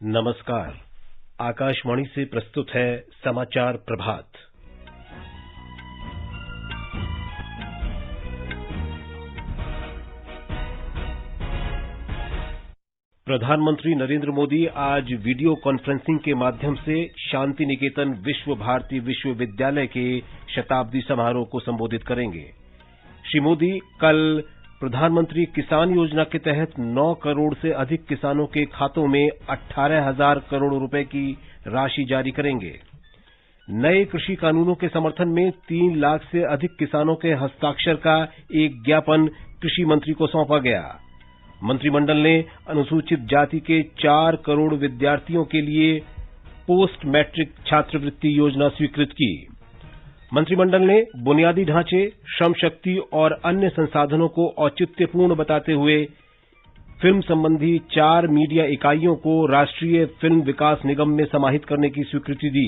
नमस्कार। आकाशवाणी से प्रस्तुत है समाचार प्रभात। प्रधानमंत्री नरेंद्र मोदी आज वीडियो कॉन्फ्रेंसिंग के माध्यम से शांति निकेतन विश्व भारती विश्वविद्यालय के शताब्दी समारोह को संबोधित करेंगे। श्री मोदी कल प्रधानमंत्री किसान योजना के तहत 9 करोड़ से अधिक किसानों के खातों में 18,000 करोड़ रुपए की राशि जारी करेंगे। नए कृषि कानूनों के समर्थन में 3 लाख से अधिक किसानों के हस्ताक्षर का एक ज्ञापन कृषि मंत्री को सौंपा गया। मंत्रिमंडल ने अनुसूचित जाति के 4 करोड़ विद्यार्थियों के लिए पोस्ट मैट्रिक छात्रवृत्ति योजना स्वीकृत की। मंत्रिमंडल ने बुनियादी ढांचे, श्रम शक्ति और अन्य संसाधनों को औचित्यपूर्ण बताते हुए फिल्म संबंधी 4 मीडिया इकाइयों को राष्ट्रीय फिल्म विकास निगम में समाहित करने की स्वीकृति दी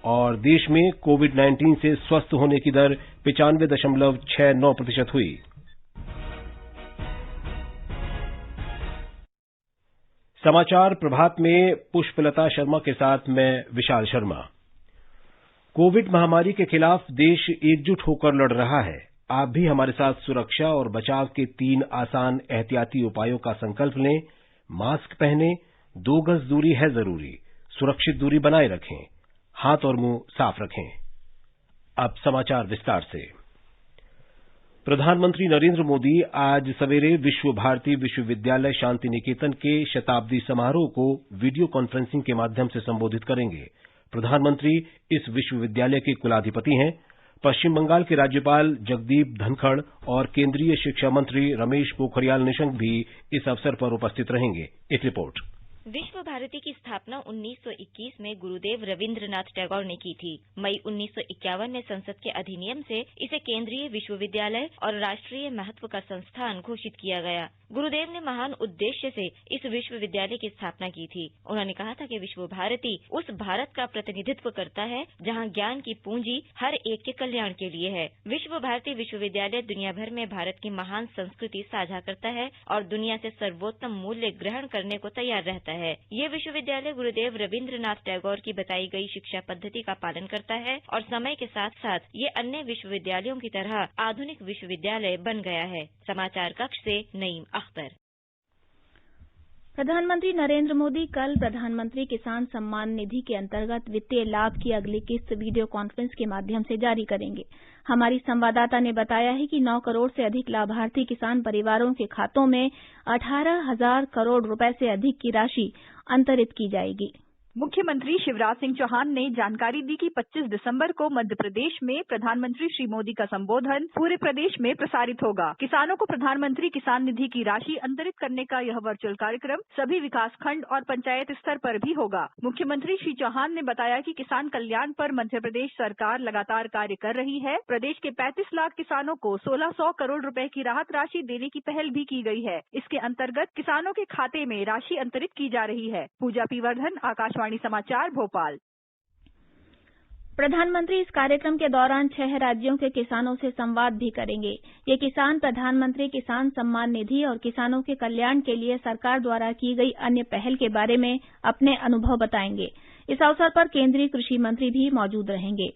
और देश में कोविड-19 से स्वस्थ होने की दर 95.69% हुई। समाचार प्रभात में पुष्पलता शर्मा के साथ मैं विशाल शर्मा। कोविड महामारी के खिलाफ देश एकजुट होकर लड़ रहा है। आप भी हमारे साथ सुरक्षा और बचाव के 3 आसान एहतियाती उपायों का संकल्प लें। मास्क पहनें, 2 गज दूरी है जरूरी, सुरक्षित दूरी बनाए रखें, हाथ और मुंह साफ रखें। अब समाचार विस्तार से। प्रधानमंत्री नरेंद्र मोदी आज सवेरे विश्व भारती विश्वविद्यालय शांति निकेतन के शताब्दी समारोह को वीडियो कॉन्फ्रेंसिंग के माध्यम से संबोधित करेंगे। प्रधानमंत्री इस विश्वविद्यालय के कुलाधिपति हैं। पश्चिम बंगाल के राज्यपाल जगदीप धनखड़ और केंद्रीय शिक्षा मंत्री रमेश पोखरियाल निशंक भी इस अवसर पर उपस्थित रहेंगे। एक रिपोर्ट। विश्व भारती की स्थापना 1921 में गुरुदेव रविंद्रनाथ टैगोर ने की थी। मई 1951 में संसद के अधिनियम से इसे केंद्रीय विश्वविद्यालय और राष्ट्रीय महत्व का संस्थान घोषित किया गया। गुरुदेव ने महान उद्देश्य से इस विश्वविद्यालय की स्थापना की थी। उन्होंने कहा था कि विश्व भारती उस भारत का प्रतिनिधित्व करता है जहां ज्ञान की पूंजी हर एक के कल्याण के लिए है। विश्व भारती विश्वविद्यालय दुनिया भर में भारत की महान संस्कृति साझा करता है और दुनिया से सर्वोत्तम मूल्य ग्रहण करने को तैयार रहता है। ये विश्वविद्यालय गुरुदेव रविंद्रनाथ टैगोर की बताई गई शिक्षा पद्धति का पालन करता है और समय के साथ साथ ये अन्य विश्वविद्यालयों की तरह आधुनिक विश्वविद्यालय बन गया है। समाचार कक्ष से नईम अख्तर। प्रधानमंत्री नरेंद्र मोदी कल प्रधानमंत्री किसान सम्मान निधि के अंतर्गत वित्तीय लाभ की अगली किस्त वीडियो कॉन्फ्रेंस के माध्यम से जारी करेंगे। हमारी संवाददाता ने बताया है कि 9 करोड़ से अधिक लाभार्थी किसान परिवारों के खातों में 18,000 करोड़ रुपए से अधिक की राशि अंतरित की जाएगी। मुख्यमंत्री शिवराज सिंह चौहान ने जानकारी दी कि 25 दिसंबर को मध्य प्रदेश में प्रधानमंत्री श्री मोदी का संबोधन पूरे प्रदेश में प्रसारित होगा। किसानों को प्रधानमंत्री किसान निधि की राशि अंतरित करने का यह वर्चुअल कार्यक्रम सभी विकासखंड और पंचायत स्तर पर भी होगा। मुख्यमंत्री श्री चौहान ने बताया कि किसान कल्याण पर मध्य प्रदेश सरकार लगातार कार्य कर रही है। प्रदेश के 35 लाख किसानों को 1600 करोड़ रुपए की राहत राशि देने की पहल भी की गई है। इसके अंतर्गत किसानों के खाते में राशि अंतरित की जा रही है। पूजा पीवर्धन, आकाशवाणी समाचार, भोपाल। प्रधानमंत्री इस कार्यक्रम के दौरान 6 राज्यों के किसानों से संवाद भी करेंगे। ये किसान प्रधानमंत्री किसान सम्मान निधि और किसानों के कल्याण के लिए सरकार द्वारा की गई अन्य पहल के बारे में अपने अनुभव बताएंगे। इस अवसर पर केंद्रीय कृषि मंत्री भी मौजूद रहेंगे।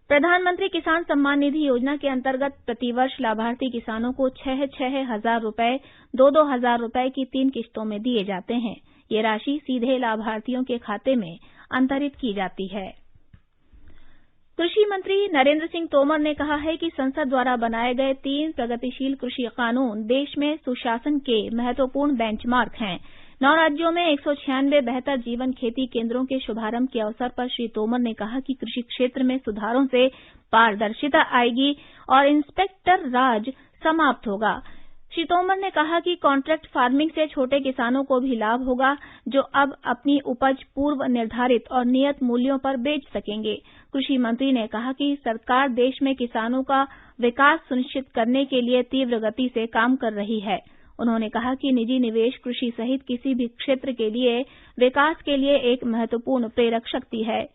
प्रधानमंत्री किसान सम्मान निधि योजना के अंतर्गत प्रतिवर्ष लाभार्थी किसानों को 6-6 हजार रुपए, 2-2 हजार रुपए की 3 किस्तों में दिए जाते हैं। ये राशि सीधे लाभार्थियों के खाते में अंतरित की जाती है। कृषि मंत्री नरेंद्र सिंह तोमर ने कहा है कि संसद द्वारा बनाए गए 3 प्रगतिशील कृषि कानून देश में सुशासन के महत्वपूर्ण बेंचमार्क हैं। 9 राज्यों में 196 बेहतर जीवन खेती केंद्रों के शुभारंभ के अवसर पर श्री तोमर ने कहा कि कृषि क्षेत्र में सुधारों से पारदर्शिता आएगी और इंस्पेक्टर राज समाप्त होगा। श्री तोमर ने कहा कि कॉन्ट्रैक्ट फार्मिंग से छोटे किसानों को भी लाभ होगा, जो अब अपनी उपज पूर्व निर्धारित और नियत मूल्यों पर बेच सकेंगे। कृषि मंत्री ने कहा कि सरकार देश में किसानों का विकास सुनिश्चित करने के लिए तीव्र गति से काम कर रही है। उन्होंने कहा कि निजी निवेश कृषि सहित किसी भी क्षेत्र के लिए विकास के लिए एक महत्वपूर्ण प्रेरक शक्ति है।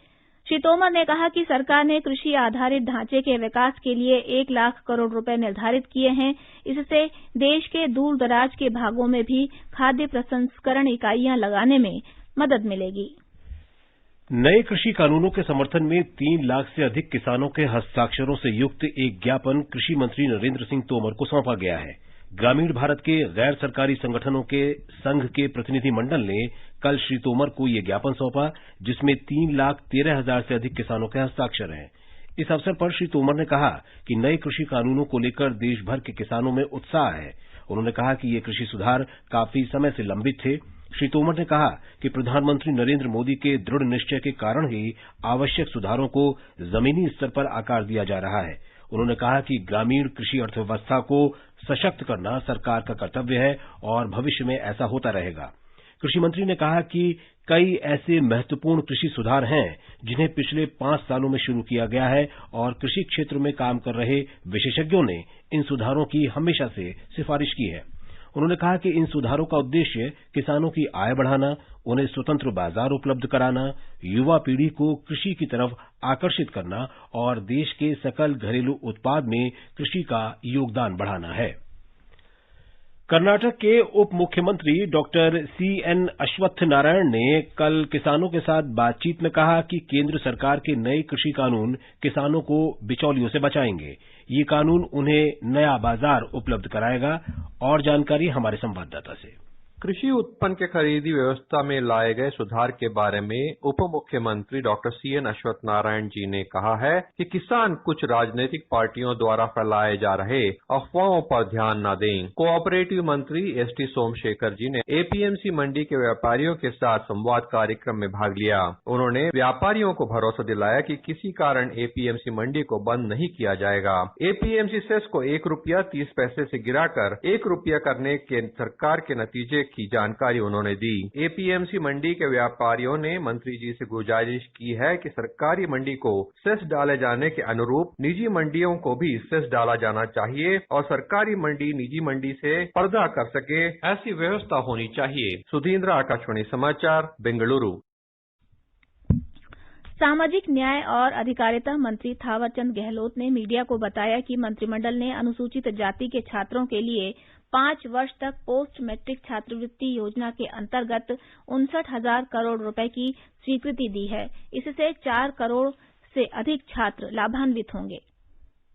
श्री तोमर ने कहा कि सरकार ने कृषि आधारित ढांचे के विकास के लिए 1 लाख करोड़ रुपए निर्धारित किए हैं। इससे देश के दूर दराज के भागों में भी खाद्य प्रसंस्करण इकाइयां लगाने में मदद मिलेगी। नए कृषि कानूनों के समर्थन में 3 लाख से अधिक किसानों के हस्ताक्षरों से युक्त एक ज्ञापन कृषि मंत्री नरेंद्र सिंह तोमर को सौंपा गया है। ग्रामीण भारत के गैर सरकारी संगठनों के संघ के प्रतिनिधिमंडल ने कल श्री तोमर को यह ज्ञापन सौंपा, जिसमें 3,13,000 से अधिक किसानों के हस्ताक्षर हैं। इस अवसर पर श्री तोमर ने कहा कि नए कृषि कानूनों को लेकर देश भर के किसानों में उत्साह है। उन्होंने कहा कि ये कृषि सुधार काफी समय से लंबित थे। श्री तोमर ने कहा कि प्रधानमंत्री नरेंद्र मोदी के दृढ़ निश्चय के कारण ही आवश्यक सुधारों को जमीनी स्तर पर आकार दिया जा रहा है। उन्होंने कहा कि ग्रामीण कृषि अर्थव्यवस्था को सशक्त करना सरकार का कर्तव्य है और भविष्य में ऐसा होता रहेगा। कृषि मंत्री ने कहा कि कई ऐसे महत्वपूर्ण कृषि सुधार हैं जिन्हें पिछले 5 सालों में शुरू किया गया है और कृषि क्षेत्र में काम कर रहे विशेषज्ञों ने इन सुधारों की हमेशा से सिफारिश की है। उन्होंने कहा कि इन सुधारों का उद्देश्य किसानों की आय बढ़ाना, उन्हें स्वतंत्र बाजार उपलब्ध कराना, युवा पीढ़ी को कृषि की तरफ आकर्षित करना और देश के सकल घरेलू उत्पाद में कृषि का योगदान बढ़ाना है। कर्नाटक के उप मुख्यमंत्री डॉक्टर सीएन अश्वत्थ नारायण ने कल किसानों के साथ बातचीत में कहा कि केंद्र सरकार के नए कृषि कानून किसानों को बिचौलियों से बचाएंगे। ये कानून उन्हें नया बाजार उपलब्ध कराएगा। और जानकारी हमारे संवाददाता से। कृषि उत्पन्न के खरीदी व्यवस्था में लाए गए सुधार के बारे में उप मुख्यमंत्री डॉक्टर सीएन अश्वत्थ नारायण जी ने कहा है कि किसान कुछ राजनीतिक पार्टियों द्वारा फैलाए जा रहे अफवाहों पर ध्यान न दें। कोऑपरेटिव मंत्री एसटी सोमशेखर जी ने एपीएमसी मंडी के व्यापारियों के साथ संवाद कार्यक्रम में भाग लिया। उन्होंने व्यापारियों को भरोसा दिलाया कि किसी कारण एपीएमसी मंडी को बंद नहीं किया जाएगा। एपीएमसी सेस को ₹1.30 से गिराकर ₹1 करने के सरकार के नतीजे की जानकारी उन्होंने दी। एपीएमसी मंडी के व्यापारियों ने मंत्री जी से गुजारिश की है कि सरकारी मंडी को सेस डाले जाने के अनुरूप निजी मंडियों को भी सेस डाला जाना चाहिए और सरकारी मंडी निजी मंडी से पर्दा कर सके, ऐसी व्यवस्था होनी चाहिए। सुधींद्र, आकाशवाणी समाचार, बेंगलुरु। सामाजिक न्याय और अधिकारिता मंत्री थावरचंद गहलोत ने मीडिया को बताया कि मंत्रिमंडल ने अनुसूचित जाति के छात्रों के लिए 5 वर्ष तक पोस्ट मैट्रिक छात्रवृत्ति योजना के अंतर्गत 59,000 करोड़ रुपए की स्वीकृति दी है। इससे 4 करोड़ से अधिक छात्र लाभान्वित होंगे।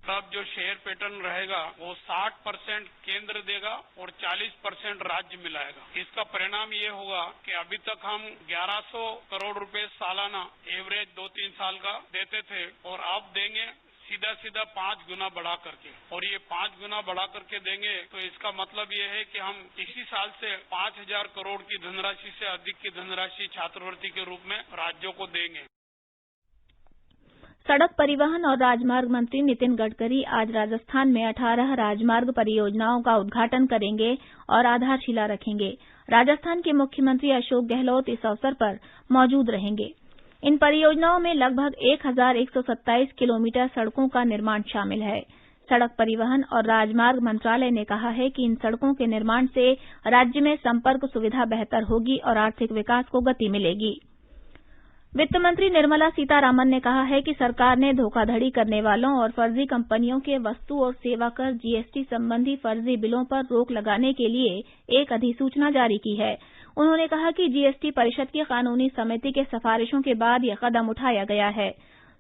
अब जो शेयर पैटर्न रहेगा वो 60% केंद्र देगा और 40% राज्य मिलाएगा। इसका परिणाम ये होगा कि अभी तक हम 1100 करोड़ रुपए सालाना एवरेज 2-3 साल का देते थे और अब देंगे सीधा 5 गुना बढ़ा करके, और ये 5 गुना बढ़ा करके देंगे तो इसका मतलब ये है कि हम इसी साल से 5,000 करोड़ की धनराशि से अधिक की धनराशि छात्रवृत्ति के रूप में राज्यों को देंगे। सड़क परिवहन और राजमार्ग मंत्री नितिन गडकरी आज राजस्थान में 18 राजमार्ग परियोजनाओं का उद्घाटन करेंगे और आधारशिला रखेंगे। राजस्थान के मुख्यमंत्री अशोक गहलोत इस अवसर पर मौजूद रहेंगे। इन परियोजनाओं में लगभग 1,127 किलोमीटर सड़कों का निर्माण शामिल है। सड़क परिवहन और राजमार्ग मंत्रालय ने कहा है कि इन सड़कों के निर्माण से राज्य में संपर्क सुविधा बेहतर होगी और आर्थिक विकास को गति मिलेगी। वित्त मंत्री निर्मला सीतारामन ने कहा है कि सरकार ने धोखाधड़ी करने वालों और फर्जी कंपनियों के वस्तु और सेवा कर जीएसटी संबंधी फर्जी बिलों पर रोक लगाने के लिए एक अधिसूचना जारी की है। उन्होंने कहा कि जीएसटी परिषद की कानूनी समिति के सिफारिशों के बाद यह कदम उठाया गया है।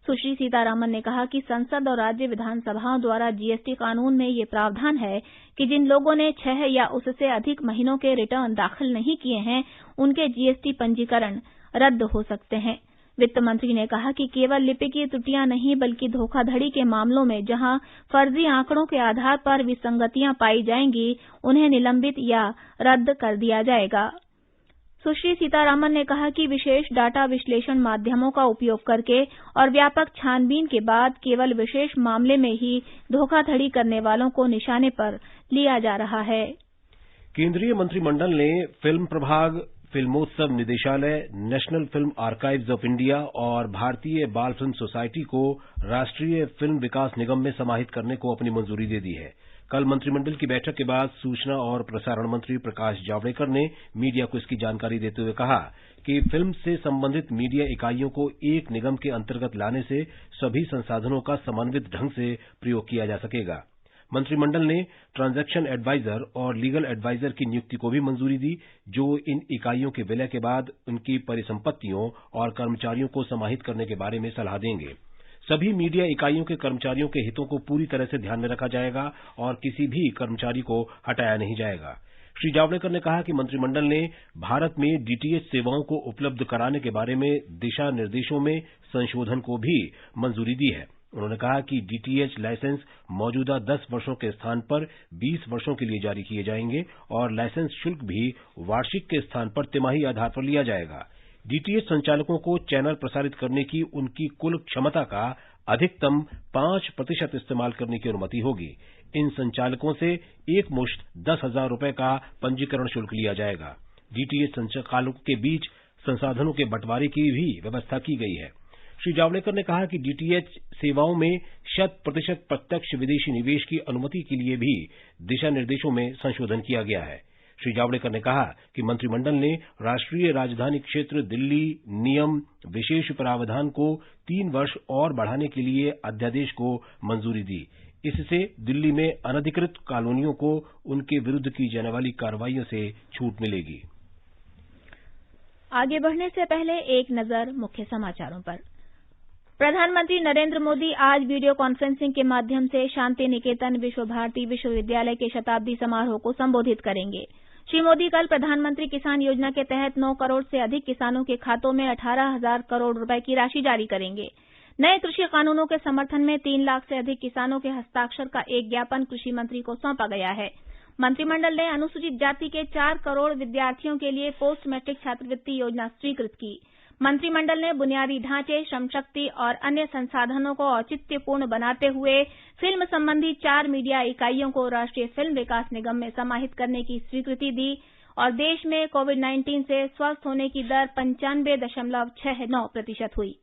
सुश्री सीतारामन ने कहा कि संसद और राज्य विधानसभाओं द्वारा जीएसटी कानून में ये प्रावधान है कि जिन लोगों ने 6 या उससे अधिक महीनों के रिटर्न दाखिल नहीं किए हैं, उनके जीएसटी पंजीकरण रद्द हो सकते हैं। वित्त मंत्री ने कहा कि केवल लिपिकीय त्रुटियां नहीं बल्कि धोखाधड़ी के मामलों में जहां फर्जी आंकड़ों के आधार पर विसंगतियां पाई जाएंगी, उन्हें निलंबित या रद्द कर दिया जाएगा। सुश्री सीतारामन ने कहा कि विशेष डाटा विश्लेषण माध्यमों का उपयोग करके और व्यापक छानबीन के बाद केवल विशेष मामले में ही धोखाधड़ी करने वालों को निशाने पर लिया जा रहा है। केंद्रीय मंत्रिमंडल ने फिल्म प्रभाग, फिल्मोत्सव निदेशालय, national film archives of India और भारतीय बाल फिल्म सोसाइटी को राष्ट्रीय फिल्म विकास निगम में समाहित करने को अपनी मंजूरी दे दी है। कल मंत्रिमंडल की बैठक के बाद सूचना और प्रसारण मंत्री प्रकाश जावड़ेकर ने मीडिया को इसकी जानकारी देते हुए कहा कि फिल्म से संबंधित मीडिया इकाइयों को एक निगम के अंतर्गत लाने से सभी संसाधनों का समन्वित ढंग से प्रयोग किया जा सकेगा। मंत्रिमंडल ने ट्रांजैक्शन एडवाइजर और लीगल एडवाइजर की नियुक्ति को भी मंजूरी दी, जो इन इकाइयों के विलय के बाद उनकी परिसंपत्तियों और कर्मचारियों को समाहित करने के बारे में सलाह देंगे। सभी मीडिया इकाइयों के कर्मचारियों के हितों को पूरी तरह से ध्यान में रखा जाएगा और किसी भी कर्मचारी को हटाया नहीं जाएगा। श्री जावड़ेकर ने कहा कि मंत्रिमंडल ने भारत में डीटीएच सेवाओं को उपलब्ध कराने के बारे में दिशा निर्देशों में संशोधन को भी मंजूरी दी है। उन्होंने कहा कि डीटीएच लाइसेंस मौजूदा 10 वर्षों के स्थान पर 20 वर्षों के लिए जारी किए जाएंगे और लाइसेंस शुल्क भी वार्षिक के स्थान पर तिमाही आधार पर लिया जाएगा। डीटीएच संचालकों को चैनल प्रसारित करने की उनकी कुल क्षमता का अधिकतम 5% इस्तेमाल करने की अनुमति होगी। इन संचालकों से एक मुश्त 10,000 रुपए का पंजीकरण शुल्क लिया जाएगा। डीटीएच संचालकों के बीच संसाधनों के बंटवारे की भी व्यवस्था की गई है। श्री जावड़ेकर ने कहा कि डीटीएच सेवाओं में 100% प्रत्यक्ष विदेशी निवेश की अनुमति के लिए भी दिशा निर्देशों में संशोधन किया गया है। श्री जावड़ेकर ने कहा कि मंत्रिमंडल ने राष्ट्रीय राजधानी क्षेत्र दिल्ली नियम विशेष प्रावधान को 3 वर्ष और बढ़ाने के लिए अध्यादेश को मंजूरी दी। इससे दिल्ली में अनधिकृत कॉलोनियों को उनके विरुद्ध की जाने वाली कार्रवाइयों से छूट मिलेगी। आगे बढ़ने से पहले एक नजर मुख्य समाचारों पर। प्रधानमंत्री नरेंद्र मोदी आज वीडियो कॉन्फ्रेंसिंग के माध्यम से शांति निकेतन विश्व भारती विश्वविद्यालय के शताब्दी समारोह को संबोधित करेंगे। श्री मोदी कल प्रधानमंत्री किसान योजना के तहत 9 करोड़ से अधिक किसानों के खातों में 18,000 करोड़ रुपए की राशि जारी करेंगे। नए कृषि कानूनों के समर्थन में 3 लाख से अधिक किसानों के हस्ताक्षर का एक ज्ञापन कृषि मंत्री को सौंपा गया है। मंत्रिमंडल ने अनुसूचित जाति के 4 करोड़ विद्यार्थियों के लिए पोस्ट मैट्रिक छात्रवृत्ति योजना स्वीकृत की। मंत्रिमंडल ने बुनियादी ढांचे, श्रमशक्ति और अन्य संसाधनों को औचित्यपूर्ण बनाते हुए फिल्म संबंधी 4 मीडिया इकाइयों को राष्ट्रीय फिल्म विकास निगम में समाहित करने की स्वीकृति दी और देश में कोविड-19 से स्वस्थ होने की दर 95.69% हुई।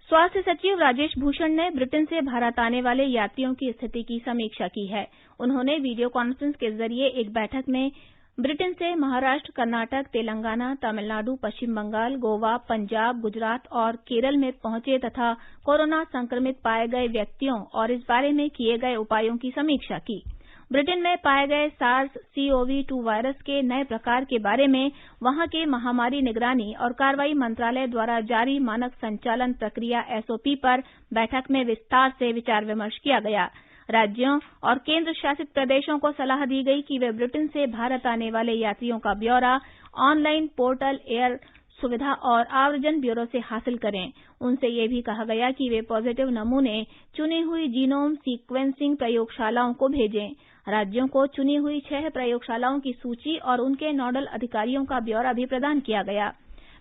स्वास्थ्य सचिव राजेश भूषण ने ब्रिटेन से भारत आने वाले यात्रियों की स्थिति की समीक्षा की है। उन्होंने वीडियो कॉन्फ्रेंस के जरिए एक बैठक में ब्रिटेन से महाराष्ट्र, कर्नाटक, तेलंगाना, तमिलनाडु, पश्चिम बंगाल, गोवा, पंजाब, गुजरात और केरल में पहुंचे तथा कोरोना संक्रमित पाए गए व्यक्तियों और इस बारे में किए गए उपायों की समीक्षा की। ब्रिटेन में पाए गए SARS-CoV-2 वायरस के नए प्रकार के बारे में वहां के महामारी निगरानी और कार्रवाई मंत्रालय द्वारा जारी मानक संचालन प्रक्रिया SOP पर बैठक में विस्तार से विचार विमर्श किया गया। राज्यों और केंद्र शासित प्रदेशों को सलाह दी गई कि वे ब्रिटेन से भारत आने वाले यात्रियों का ब्यौरा ऑनलाइन पोर्टल, एयर सुविधा और आव्रजन ब्यूरो से हासिल करें। उनसे यह भी कहा गया कि वे पॉजिटिव नमूने चुनी हुई जीनोम सीक्वेंसिंग प्रयोगशालाओं को भेजें। राज्यों को चुनी हुई 6 प्रयोगशालाओं की सूची और उनके नोडल अधिकारियों का ब्यौरा भी प्रदान किया गया।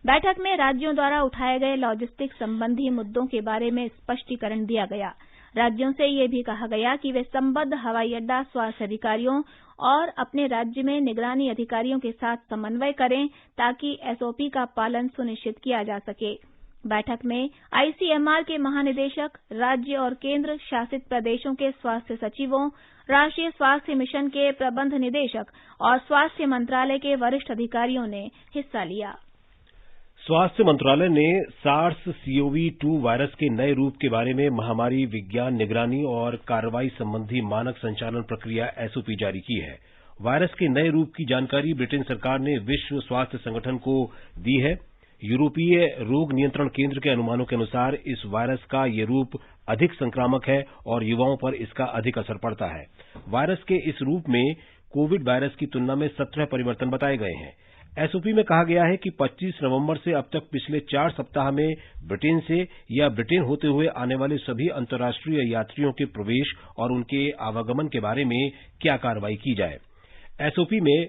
बैठक में राज्यों द्वारा उठाए गए लॉजिस्टिक्स संबंधी मुद्दों के बारे में स्पष्टीकरण दिया गया। राज्यों से यह भी कहा गया कि वे संबद्ध हवाई अड्डा स्वास्थ्य अधिकारियों और अपने राज्य में निगरानी अधिकारियों के साथ समन्वय करें ताकि SOP का पालन सुनिश्चित किया जा सके। बैठक में ICMR के महानिदेशक, राज्य और केंद्र शासित प्रदेशों के स्वास्थ्य सचिवों, राष्ट्रीय स्वास्थ्य मिशन के प्रबंध निदेशक और स्वास्थ्य मंत्रालय के वरिष्ठ अधिकारियों ने हिस्सा लिया। स्वास्थ्य मंत्रालय ने SARS-CoV-2 वायरस के नए रूप के बारे में महामारी विज्ञान निगरानी और कार्रवाई संबंधी मानक संचालन प्रक्रिया SOP जारी की है। वायरस के नए रूप की जानकारी ब्रिटेन सरकार ने विश्व स्वास्थ्य संगठन को दी है। यूरोपीय रोग नियंत्रण केंद्र के अनुमानों के अनुसार इस वायरस का ये रूप अधिक संक्रामक है और युवाओं पर इसका अधिक असर पड़ता है। वायरस के इस रूप में कोविड वायरस की तुलना में 17 परिवर्तन बताए गए हैं। SOP में कहा गया है कि 25 नवंबर से अब तक पिछले 4 सप्ताह में ब्रिटेन से या ब्रिटेन होते हुए आने वाले सभी अंतर्राष्ट्रीय यात्रियों के प्रवेश और उनके आवागमन के बारे में क्या कार्रवाई की जाए। SOP में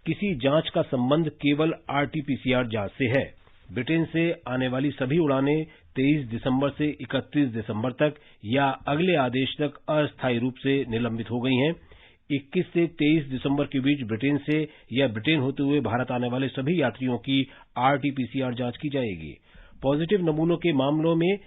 किसी जांच का संबंध केवल RT-PCR जांच से है। ब्रिटेन से आने वाली सभी उड़ानें 23 दिसंबर से 31 दिसंबर तक या अगले आदेश तक अस्थायी रूप से निलंबित हो गई हैं। 21 से 23 दिसंबर के बीच ब्रिटेन से या ब्रिटेन होते हुए भारत आने वाले सभी यात्रियों की RT-PCR जांच की जाएगी। पॉजिटिव नमूनों के मामलों में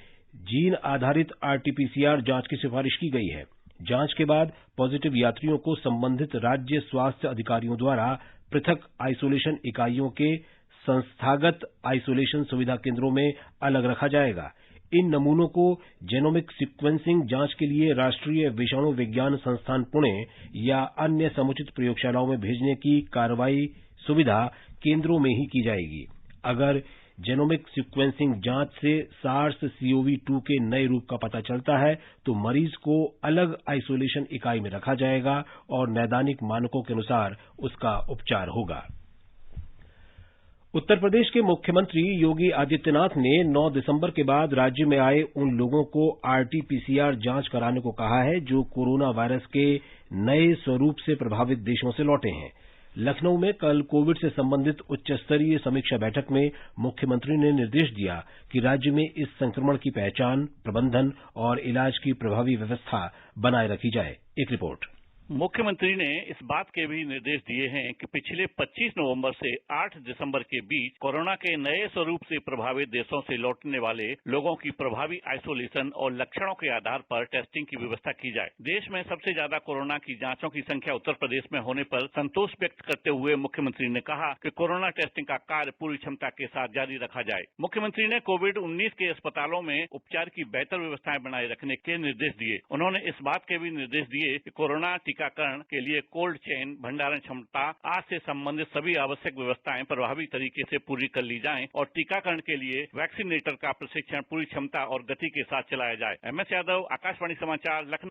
जीन आधारित RT-PCR जांच की सिफारिश की गई है। जांच के बाद पॉजिटिव यात्रियों को संबंधित राज्य स्वास्थ्य अधिकारियों द्वारा पृथक आइसोलेशन इकाइयों के संस्थागत आइसोलेशन सुविधा केंद्रों में अलग रखा जाएगा। इन नमूनों को जेनोमिक सीक्वेंसिंग जांच के लिए राष्ट्रीय विषाणु विज्ञान संस्थान पुणे या अन्य समुचित प्रयोगशालाओं में भेजने की कार्रवाई सुविधा केंद्रों में ही की जाएगी। अगर जेनोमिक सीक्वेंसिंग जांच से SARS-CoV-2 के नए रूप का पता चलता है तो मरीज को अलग आइसोलेशन इकाई में रखा जाएगा और नैदानिक मानकों के अनुसार उसका उपचार होगा। उत्तर प्रदेश के मुख्यमंत्री योगी आदित्यनाथ ने 9 दिसंबर के बाद राज्य में आए उन लोगों को RT-PCR जांच कराने को कहा है जो कोरोना वायरस के नए स्वरूप से प्रभावित देशों से लौटे हैं। लखनऊ में कल कोविड से संबंधित उच्च स्तरीय समीक्षा बैठक में मुख्यमंत्री ने निर्देश दिया कि राज्य में इस संक्रमण की पहचान, प्रबंधन और इलाज की प्रभावी व्यवस्था बनाए रखी जाए। एक रिपोर्ट। मुख्यमंत्री ने इस बात के भी निर्देश दिए हैं कि पिछले 25 नवंबर से 8 दिसंबर के बीच कोरोना के नए स्वरूप से प्रभावित देशों से लौटने वाले लोगों की प्रभावी आइसोलेशन और लक्षणों के आधार पर टेस्टिंग की व्यवस्था की जाए। देश में सबसे ज्यादा कोरोना की जांचों की संख्या उत्तर प्रदेश में होने पर संतोष व्यक्त करते हुए मुख्यमंत्री ने कहा कि कोरोना टेस्टिंग का कार्य पूरी क्षमता के साथ जारी रखा जाए। मुख्यमंत्री ने कोविड-19 के अस्पतालों में उपचार की बेहतर व्यवस्थाएं बनाए रखने के निर्देश दिए। उन्होंने इस बात के भी निर्देश दिए कि कोरोना टीकाकरण के लिए कोल्ड चेन, भंडारण क्षमता आदि से संबंधित सभी आवश्यक व्यवस्थाएं प्रभावी तरीके से पूरी कर ली जाएं और टीकाकरण के लिए वैक्सीनेटर का प्रशिक्षण पूरी क्षमता और गति के साथ चलाया जाए। MS यादव, आकाशवाणी समाचार, लखनऊ।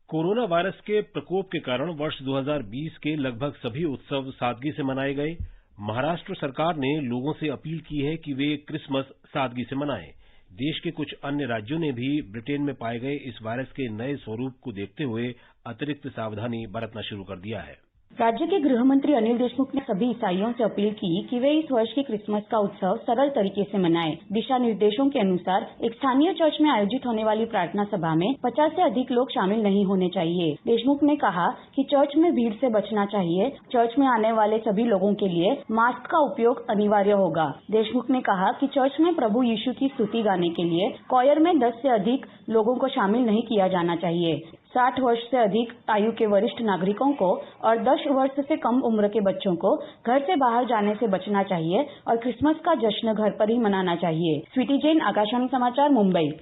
कोरोना वायरस के प्रकोप के कारण वर्ष 2020 के लगभग सभी उत्सव सादगी से मनाए गए। महाराष्ट्र सरकार ने लोगों से अपील की है कि वे क्रिसमस सादगी से मनाएं। देश के कुछ अन्य राज्यों ने भी ब्रिटेन में पाए गए इस वायरस के नए स्वरूप को देखते हुए अतिरिक्त सावधानी बरतना शुरू कर दिया है। राज्य के गृह मंत्री अनिल देशमुख ने सभी ईसाइयों से अपील की कि वे इस वर्ष के क्रिसमस का उत्सव सरल तरीके से मनाएं। दिशा निर्देशों के अनुसार एक स्थानीय चर्च में आयोजित होने वाली प्रार्थना सभा में 50 से अधिक लोग शामिल नहीं होने चाहिए। देशमुख ने कहा कि चर्च में भीड़ से बचना चाहिए। चर्च में आने वाले सभी लोगों के लिए मास्क का उपयोग अनिवार्य होगा। देशमुख ने कहा कि चर्च में प्रभु यीशु की स्तुति गाने के लिए कॉयर में 10 से अधिक लोगों को शामिल नहीं किया जाना चाहिए। 60 वर्ष से अधिक आयु के वरिष्ठ नागरिकों को और 10 वर्ष से कम उम्र के बच्चों को घर से बाहर जाने से बचना चाहिए और क्रिसमस का जश्न घर पर ही मनाना चाहिए। स्वीटी जैन, आकाशवाणी समाचार, मुंबई।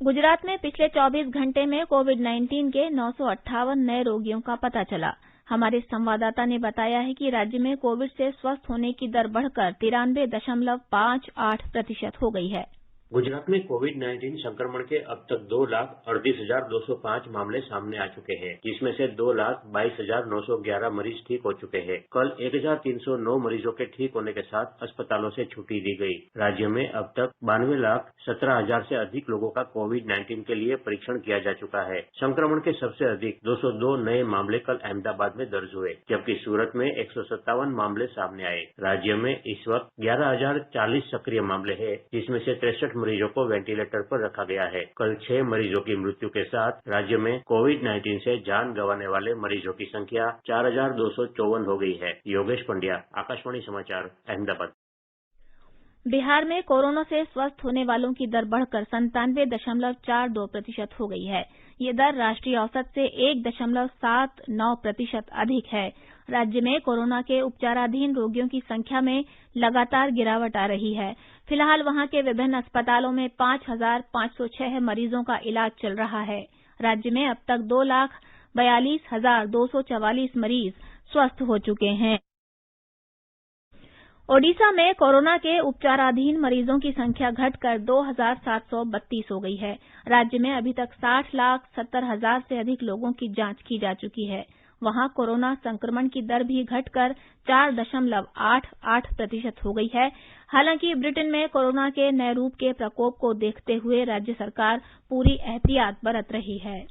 गुजरात में पिछले 24 घंटे में कोविड-19 के 958 नए रोगियों का पता चला। हमारे संवाददाता ने बताया है कि राज्य में कोविड से स्वस्थ होने की दर बढ़कर 93.58% हो गई है। गुजरात में कोविड-19 संक्रमण के अब तक 2,38,205 मामले सामने आ चुके हैं, जिसमें से 2,22,911 मरीज ठीक हो चुके हैं। कल 1,309 मरीजों के ठीक होने के साथ अस्पतालों से छुट्टी दी गई। राज्य में अब तक 92,17,000 से अधिक लोगों का कोविड-19 के लिए परीक्षण किया जा चुका है। संक्रमण के सबसे अधिक 202 नए मामले कल अहमदाबाद में दर्ज हुए, जबकि सूरत में 157 मामले सामने आए। राज्य में इस वक्त 11,040 सक्रिय मामले हैं, जिसमें से 63 मरीजों को वेंटिलेटर पर रखा गया है। कल 6 मरीजों की मृत्यु के साथ राज्य में कोविड-19 से जान गंवाने वाले मरीजों की संख्या 4,254 हो गई है। योगेश पंड्या, आकाशवाणी समाचार, अहमदाबाद। बिहार में कोरोना से स्वस्थ होने वालों की दर बढ़कर 97.42% हो गई है। ये दर राष्ट्रीय औसत से 1.79% अधिक है। राज्य में कोरोना के उपचाराधीन रोगियों की संख्या में लगातार गिरावट आ रही है। फिलहाल वहां के विभिन्न अस्पतालों में 5,506 मरीजों का इलाज चल रहा है। राज्य में अब तक 2,42,244 मरीज स्वस्थ हो चुके हैं। ओडिशा में कोरोना के उपचाराधीन मरीजों की संख्या घटकर 2,732 हो गई है। राज्य में अभी तक 60,70,000 से अधिक लोगों की जांच की जा चुकी है। वहां कोरोना संक्रमण की दर भी घटकर 4.88% हो गई है। हालांकि ब्रिटेन में कोरोना के नए रूप के प्रकोप को देखते हुए राज्य सरकार पूरी एहतियात बरत रही है।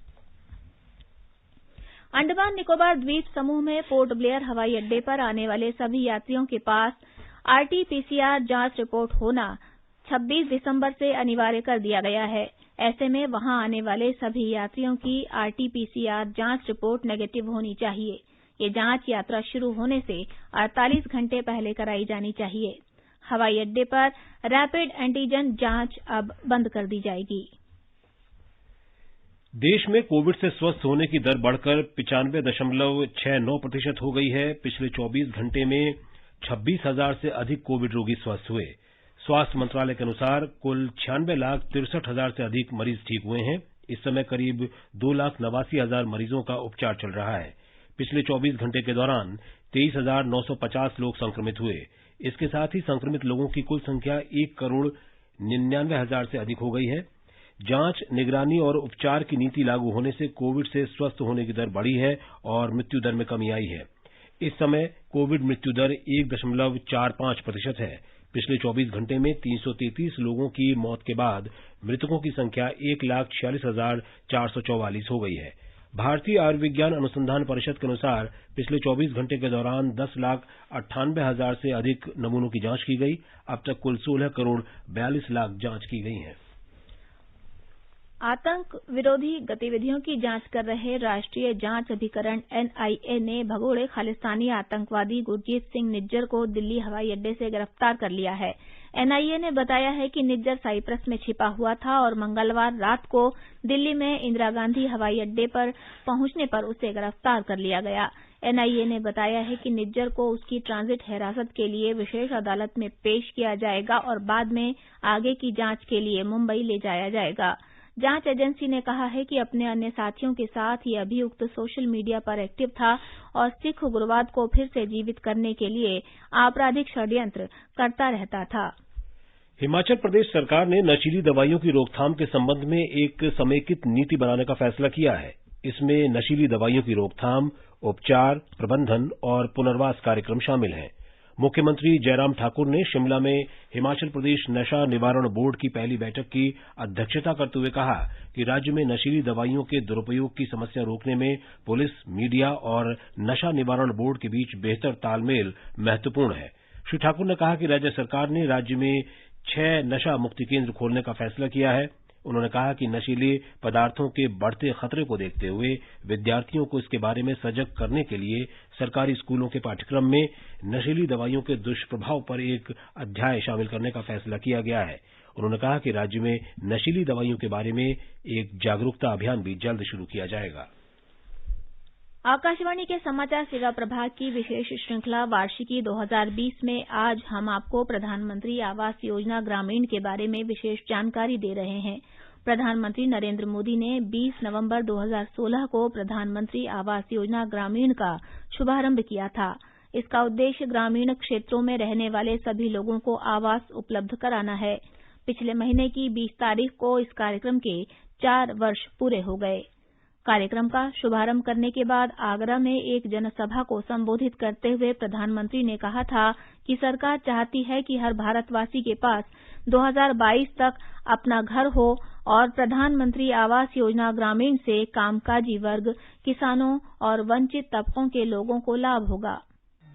अंडमान निकोबार द्वीप समूह में पोर्ट ब्लेयर हवाई अड्डे पर आने वाले सभी यात्रियों के पास RT-PCR जांच रिपोर्ट होना 26 दिसंबर से अनिवार्य कर दिया गया है। ऐसे में वहां आने वाले सभी यात्रियों की RT-PCR जांच रिपोर्ट नेगेटिव होनी चाहिए। ये जांच यात्रा शुरू होने से 48 घंटे पहले कराई जानी चाहिए। हवाई अड्डे पर रैपिड एंटीजन जांच अब बंद कर दी जाएगी। देश में कोविड से स्वस्थ होने की दर बढ़कर 95.69% हो गई है। पिछले 24 घंटे में 26,000 से अधिक कोविड रोगी स्वस्थ हुए। स्वास्थ्य मंत्रालय के अनुसार कुल 96,63,000 से अधिक मरीज ठीक हुए हैं। इस समय करीब 2,89,000 मरीजों का उपचार चल रहा है। पिछले 24 घंटे के दौरान 23,950 लोग संक्रमित हुए। इसके साथ ही संक्रमित लोगों की कुल संख्या 1,99,000 से अधिक हो गई है। जांच, निगरानी और उपचार की नीति लागू होने से कोविड से स्वस्थ होने की दर बढ़ी है और मृत्यु दर में कमी आई है। इस समय कोविड मृत्यु दर 1.45% है। पिछले 24 घंटे में 333 लोगों की मौत के बाद मृतकों की संख्या 1,46,444 हो गई है। भारतीय आयुर्विज्ञान अनुसंधान परिषद के अनुसार पिछले 24 घंटे के दौरान 10,98,000 से अधिक नमूनों की जांच की गई। अब तक कुल 16,42,00,000 जांच की गई हैं। आतंक विरोधी गतिविधियों की जांच कर रहे राष्ट्रीय जांच अभिकरण एनआईए ने भगोड़े खालिस्तानी आतंकवादी गुरजीत सिंह निज्जर को दिल्ली हवाई अड्डे से गिरफ्तार कर लिया है। एनआईए ने बताया है कि निज्जर साइप्रस में छिपा हुआ था और मंगलवार रात को दिल्ली में इंदिरा गांधी हवाई अड्डे पर पहुंचने पर उसे गिरफ्तार कर लिया गया। एनआईए ने बताया है कि निज्जर को उसकी ट्रांजिट हिरासत के लिए विशेष अदालत में पेश किया जाएगा और बाद में आगे की जांच के लिए मुंबई ले जाया जाएगा। जांच एजेंसी ने कहा है कि अपने अन्य साथियों के साथ ये अभियुक्त सोशल मीडिया पर एक्टिव था और सिख उग्रवाद को फिर से जीवित करने के लिए आपराधिक षड्यंत्र करता रहता था। हिमाचल प्रदेश सरकार ने नशीली दवाइयों की रोकथाम के संबंध में एक समेकित नीति बनाने का फैसला किया है। इसमें नशीली दवाइयों की रोकथाम, उपचार, प्रबंधन और पुनर्वास कार्यक्रम शामिल हैं। मुख्यमंत्री जयराम ठाकुर ने शिमला में हिमाचल प्रदेश नशा निवारण बोर्ड की पहली बैठक की अध्यक्षता करते हुए कहा कि राज्य में नशीली दवाइयों के दुरुपयोग की समस्या रोकने में पुलिस, मीडिया और नशा निवारण बोर्ड के बीच बेहतर तालमेल महत्वपूर्ण है। श्री ठाकुर ने कहा कि राज्य सरकार ने राज्य में 6 नशा मुक्ति केंद्र खोलने का फैसला किया है। उन्होंने कहा कि नशीले पदार्थों के बढ़ते खतरे को देखते हुए विद्यार्थियों को इसके बारे में सजग करने के लिए सरकारी स्कूलों के पाठ्यक्रम में नशीली दवाइयों के दुष्प्रभाव पर एक अध्याय शामिल करने का फैसला किया गया है। उन्होंने कहा कि राज्य में नशीली दवाइयों के बारे में एक जागरूकता अभियान भी जल्द शुरू किया जाएगा। आकाशवाणी के समाचार सेवा प्रभाग की विशेष श्रृंखला वार्षिकी 2020 में आज हम आपको प्रधानमंत्री आवास योजना ग्रामीण के बारे में विशेष जानकारी दे रहे हैं। प्रधानमंत्री नरेंद्र मोदी ने 20 नवंबर 2016 को प्रधानमंत्री आवास योजना ग्रामीण का शुभारंभ किया था। इसका उद्देश्य ग्रामीण क्षेत्रों में रहने वाले सभी लोगों को आवास उपलब्ध कराना है। पिछले महीने की 20 तारीख को इस कार्यक्रम के 4 वर्ष पूरे हो गए। कार्यक्रम का शुभारंभ करने के बाद आगरा में एक जनसभा को संबोधित करते हुए प्रधानमंत्री ने कहा था कि सरकार चाहती है कि हर भारतवासी के पास 2022 तक अपना घर हो और प्रधानमंत्री आवास योजना ग्रामीण से कामकाजी वर्ग, किसानों और वंचित तबकों के लोगों को लाभ होगा।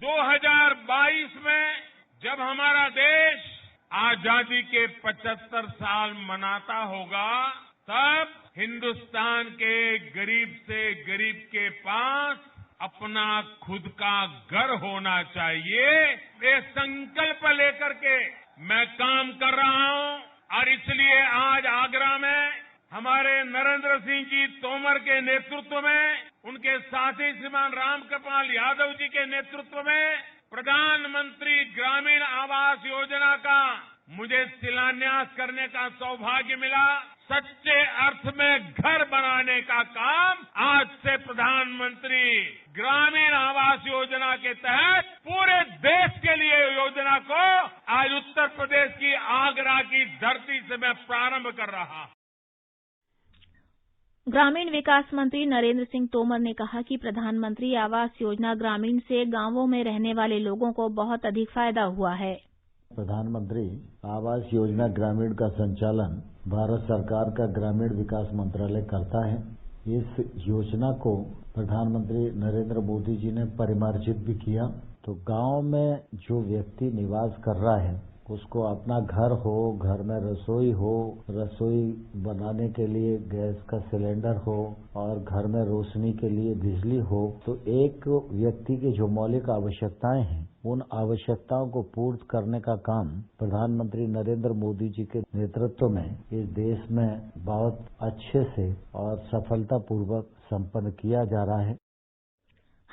2022 में जब हमारा देश आजादी के 75 साल मनाता होगा, तब हिंदुस्तान के गरीब से गरीब के पास अपना खुद का घर होना चाहिए। ये संकल्प लेकर के मैं काम कर रहा हूं और इसलिए आज आगरा में हमारे नरेंद्र सिंह जी तोमर के नेतृत्व में, उनके साथी श्रीमान रामकृपाल यादव जी के नेतृत्व में प्रधानमंत्री ग्रामीण आवास योजना का मुझे शिलान्यास करने का सौभाग्य मिला। सच्चे अर्थ में घर बनाने का काम आज से प्रधानमंत्री ग्रामीण आवास योजना के तहत पूरे देश के लिए योजना को आज उत्तर प्रदेश की आगरा की धरती से मैं प्रारंभ कर रहा हूं। ग्रामीण विकास मंत्री नरेंद्र सिंह तोमर ने कहा कि प्रधानमंत्री आवास योजना ग्रामीण से गांवों में रहने वाले लोगों को बहुत अधिक फायदा हुआ है। प्रधानमंत्री आवास योजना ग्रामीण का संचालन भारत सरकार का ग्रामीण विकास मंत्रालय करता है। इस योजना को प्रधानमंत्री नरेंद्र मोदी जी ने परिमार्जित भी किया। तो गांव में जो व्यक्ति निवास कर रहा है उसको अपना घर हो, घर में रसोई हो, रसोई बनाने के लिए गैस का सिलेंडर हो और घर में रोशनी के लिए बिजली हो, तो एक व्यक्ति की जो मौलिक आवश्यकताएं हैं उन आवश्यकताओं को पूर्ण करने का काम प्रधानमंत्री नरेंद्र मोदी जी के नेतृत्व में इस देश में बहुत अच्छे से और सफलतापूर्वक संपन्न किया जा रहा है।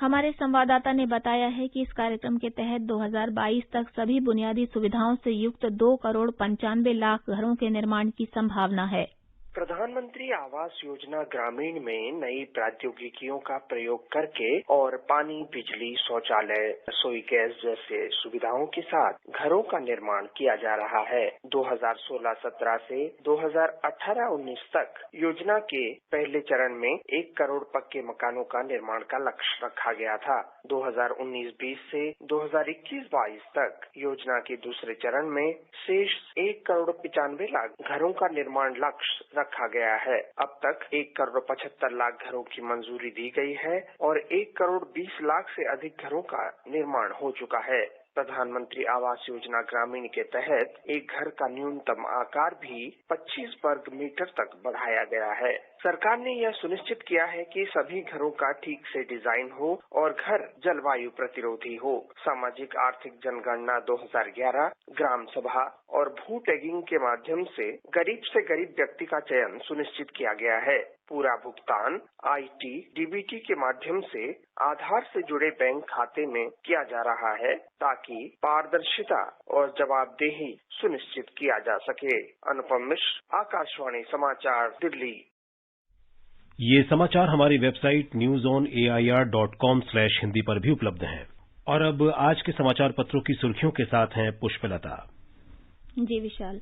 हमारे संवाददाता ने बताया है कि इस कार्यक्रम के तहत 2022 तक सभी बुनियादी सुविधाओं से युक्त 2,95,00,000 घरों के निर्माण की संभावना है। प्रधानमंत्री आवास योजना ग्रामीण में नई प्रौद्योगिकियों का प्रयोग करके और पानी, बिजली, शौचालय, रसोई गैस जैसे सुविधाओं के साथ घरों का निर्माण किया जा रहा है। 2016-17 से 2018-19 तक योजना के पहले चरण में 1 करोड़ पक्के मकानों का निर्माण का लक्ष्य रखा गया था। 2019-20 से 2021-22 तक योजना के दूसरे चरण में शेष 1,95,00,000 घरों का निर्माण लक्ष्य रखा गया है। अब तक 1,75,00,000 घरों की मंजूरी दी गई है और 1,20,00,000 से अधिक घरों का निर्माण हो चुका है। प्रधानमंत्री आवास योजना ग्रामीण के तहत एक घर का न्यूनतम आकार भी 25 वर्ग मीटर तक बढ़ाया गया है। सरकार ने यह सुनिश्चित किया है कि सभी घरों का ठीक से डिजाइन हो और घर जलवायु प्रतिरोधी हो। सामाजिक आर्थिक जनगणना 2011, ग्राम सभा और भू टैगिंग के माध्यम से गरीब व्यक्ति का चयन सुनिश्चित किया गया है। पूरा भुगतान IT, DBT के माध्यम से आधार से जुड़े बैंक खाते में किया जा रहा है ताकि पारदर्शिता और जवाबदेही सुनिश्चित किया जा सके। अनुपम मिश्र, आकाशवाणी समाचार, दिल्ली। ये समाचार हमारी वेबसाइट newsonair.com/hindi पर भी उपलब्ध हैं। और अब आज के समाचार पत्रों की सुर्खियों के साथ हैं पुष्पलता। जी विशाल।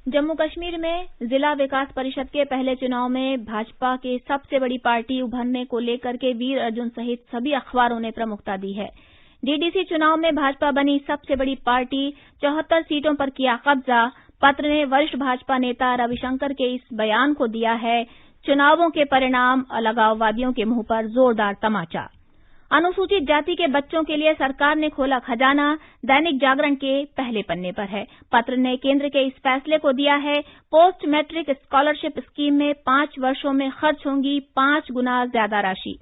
जम्मू कश्मीर में जिला विकास परिषद के पहले चुनाव में भाजपा के सबसे बड़ी पार्टी उभरने को लेकर के वीर अर्जुन सहित सभी अखबारों ने प्रमुखता दी है। डीडीसी चुनाव में भाजपा बनी सबसे बड़ी पार्टी, 74 सीटों पर किया कब्जा। पत्र ने वरिष्ठ भाजपा नेता रविशंकर के इस बयान को दिया है चुनावों के परिणाम, अलगाववादियों के मुंह पर जोरदार तमाचा। अनुसूचित जाति के बच्चों के लिए सरकार ने खोला खजाना, दैनिक जागरण के पहले पन्ने पर है। पत्र ने केंद्र के इस फैसले को दिया है पोस्ट मैट्रिक स्कॉलरशिप स्कीम में 5 वर्षों में खर्च होंगी 5 गुना ज्यादा राशि।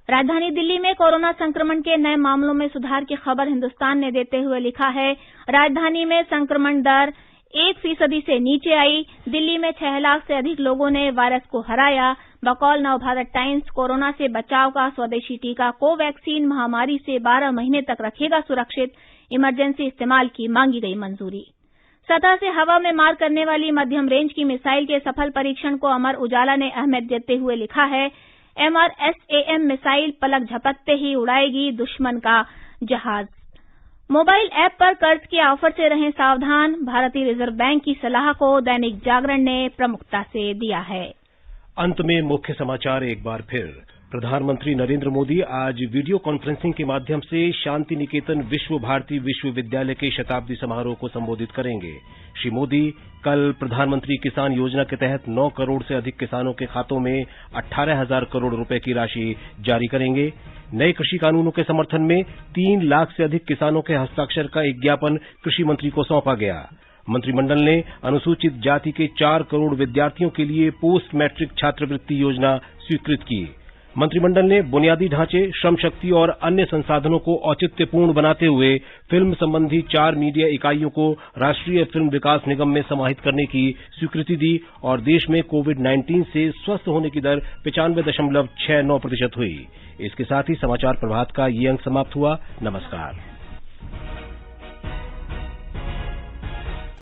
राजधानी दिल्ली में कोरोना संक्रमण के नए मामलों में सुधार की खबर हिन्दुस्तान ने देते हुए लिखा है राजधानी में संक्रमण दर 1% से नीचे आई। दिल्ली में 6 लाख से अधिक लोगों ने वायरस को हराया। बकौल नवभारत टाइम्स, कोरोना से बचाव का स्वदेशी टीका कोवैक्सीन महामारी से 12 महीने तक रखेगा सुरक्षित। इमरजेंसी इस्तेमाल की मांगी गई मंजूरी। सतह से हवा में मार करने वाली मध्यम रेंज की मिसाइल के सफल परीक्षण को अमर उजाला ने अहमियत देते हुए लिखा है MRSAM मिसाइल पलक झपकते ही उड़ाएगी दुश्मन का जहाज। मोबाइल ऐप पर कर्ज के ऑफर से रहें सावधान, भारतीय रिजर्व बैंक की सलाह को दैनिक जागरण ने प्रमुखता से दिया है। अंत में मुख्य समाचार एक बार फिर। प्रधानमंत्री नरेंद्र मोदी आज वीडियो कॉन्फ्रेंसिंग के माध्यम से शांति निकेतन विश्व भारती विश्वविद्यालय के शताब्दी समारोह को संबोधित करेंगे। श्री मोदी कल प्रधानमंत्री किसान योजना के तहत 9 करोड़ से अधिक किसानों के खातों में 18,000 करोड़ रुपए की राशि जारी करेंगे। नए कृषि कानूनों के समर्थन में 3 लाख से अधिक किसानों के हस्ताक्षर का एक ज्ञापन कृषि मंत्री को सौंपा गया। मंत्रिमंडल ने अनुसूचित जाति के 4 करोड़ विद्यार्थियों के लिए पोस्ट मैट्रिक छात्रवृत्ति योजना स्वीकृत की। मंत्रिमंडल ने बुनियादी ढांचे, श्रम शक्ति और अन्य संसाधनों को औचित्यपूर्ण बनाते हुए फिल्म संबंधी 4 मीडिया इकाइयों को राष्ट्रीय फिल्म विकास निगम में समाहित करने की स्वीकृति दी और देश में कोविड-19 से स्वस्थ होने की दर 95.69% हुई। इसके साथ ही समाचार प्रभात का ये अंक समाप्त हुआ। नमस्कार।